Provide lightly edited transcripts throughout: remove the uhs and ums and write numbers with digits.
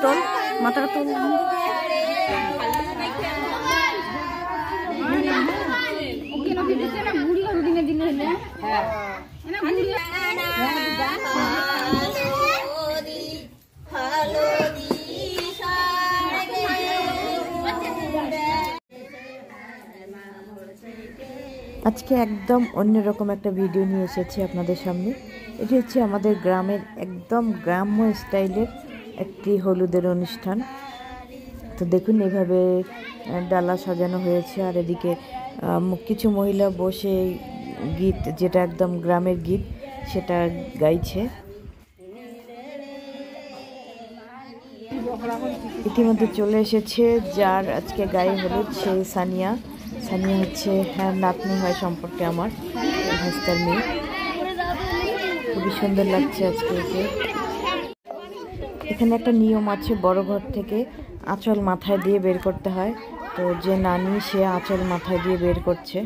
তোল মাথাটা তোল। আজকে একদম অন্যরকম একটা ভিডিও নিয়ে এসেছি আপনাদের সামনে। এটি হচ্ছে আমাদের গ্রামের একদম গ্রাম্য স্টাইলের একটি হলুদের অনুষ্ঠান। তো দেখুন এভাবে ডালা সাজানো হয়েছে, আর এদিকে কিছু মহিলা বসে গীত, যেটা একদম গ্রামের গীত, সেটা গাইছে। ইতিমধ্যে চলে এসেছে যার আজকে গায়ে হলুদ, সেই সানিয়া। সানিয়া হচ্ছে নাতনি হয় সম্পর্কে আমার ভাস্তার মেয়ে। খুবই সুন্দর লাগছে আজকে একে। এখানে একটা নিয়ম আছে, বড় ঘর থেকে আঁচল মাথায় দিয়ে বের করতে হয়। তো যে নানি, সে আঁচল মাথায় দিয়ে বের করছে।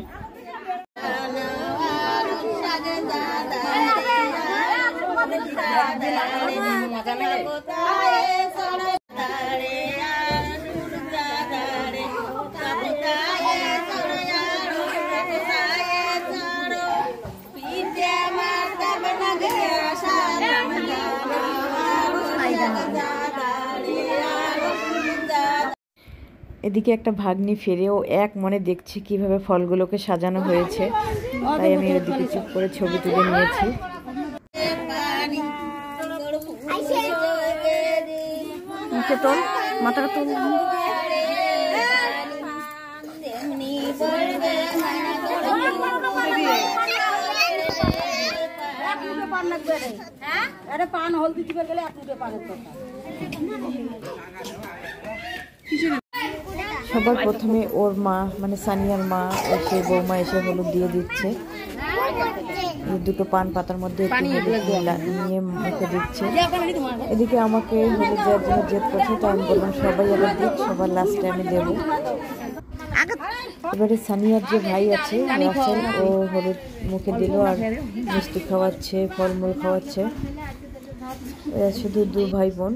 এদিকে একটা ভাগ্নি ফিরেও এক মনে দেখছে কিভাবে ফলগুলোকে সাজানো হয়েছে, তাই আমি ওদিকে চুপ করে ছবি তুলে নিয়েছি। তোল মাথাটা তোল। সবার প্রথমে ওর মা, মানে সানিয়ার মা, এসে বৌমা এসে হলুদ দিয়ে দিচ্ছে। দুটো পান পাতার মধ্যে একটু হলুদ নিয়ে মুখে দিচ্ছে। এদিকে আমাকে হলুদ দেওয়ার জন্য জেদ করছে, তো আমি বললাম সবাই আবার দিক, সবার লাস্টে আমি দেবো। এবারে সানিয়ার যে ভাই আছে রাসেল, ও হলুদ মুখে দিল আর মিষ্টি খাওয়াচ্ছে, ফলমূল খাওয়াচ্ছে। এরা শুধু দু ভাই বোন,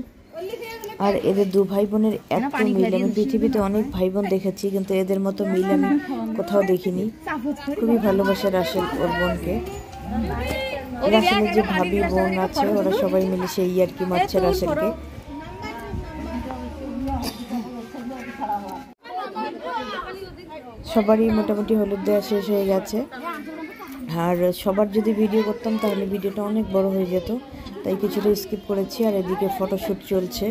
আর এদের দু ভাই বোনের এত মিল, আমি পৃথিবীতে অনেক ভাই বোন দেখেছি, কিন্তু এদের মতো মিল আমি কোথাও দেখিনি। খুবই ভালোবাসে রাসেল ওর বোনকে। রাসেলের যে ভাবি বোন আছে, ওরা সবাই মিলে সেই আর কি মারছে রাসেলকে। সবারই মোটামুটি হলুদ দেওয়া শেষ হয়ে গেছে। আর সবার যদি ভিডিও করতাম তাহলে ভিডিওটা অনেক বড় হয়ে যেত, তাই কিছুটা স্কিপ করেছি। আর এদিকে ফটোশ্যুট চলছে,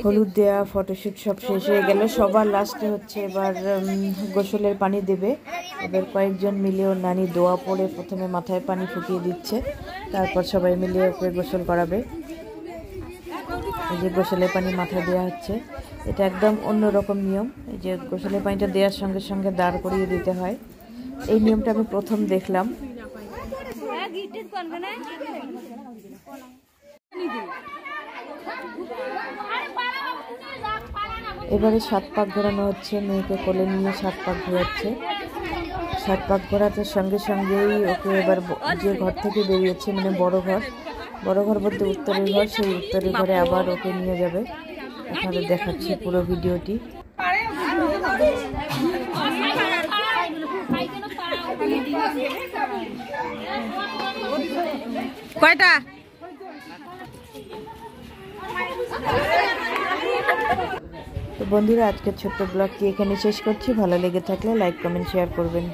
হলুদ দেওয়া ফটোশ্যুট সব শেষ হয়ে গেল। সবার লাস্টে হচ্ছে এবার গোসলের পানি দেবে। এবার কয়েকজন মিলে ওর নানি দোয়া পড়ে প্রথমে মাথায় পানি ফুটিয়ে দিচ্ছে, তারপর সবাই মিলে ওকে গোসল করাবে। এই যে গোসলের পানি মাথায় দেওয়া হচ্ছে, এটা একদম অন্যরকম নিয়ম। এই যে গোসলের পানিটা দেওয়ার সঙ্গে সঙ্গে দাঁড় করিয়ে দিতে হয়। এই নিয়মটা আমি প্রথম দেখলাম। এবারে 7 পাক ঘোরানো হচ্ছে, মেয়েকে কোলে নিয়ে 7 পাক ঘোরাচ্ছে। 7 পাক ঘোরানোর সঙ্গে সঙ্গেই ওকে এবার যে ঘর থেকে বেরিয়েছে, মানে বড় ঘর বলতে উত্তরের ঘর, সেই উত্তরের ঘরে আবার ওকে নিয়ে যাবে। আপনাদের দেখাচ্ছি পুরো ভিডিওটি। কয়টা? তো বন্ধুরা, আজকের ছোট্ট ব্লগটি এখানে শেষ করছি। ভালো লেগে থাকলে লাইক, কমেন্ট, শেয়ার করবেন।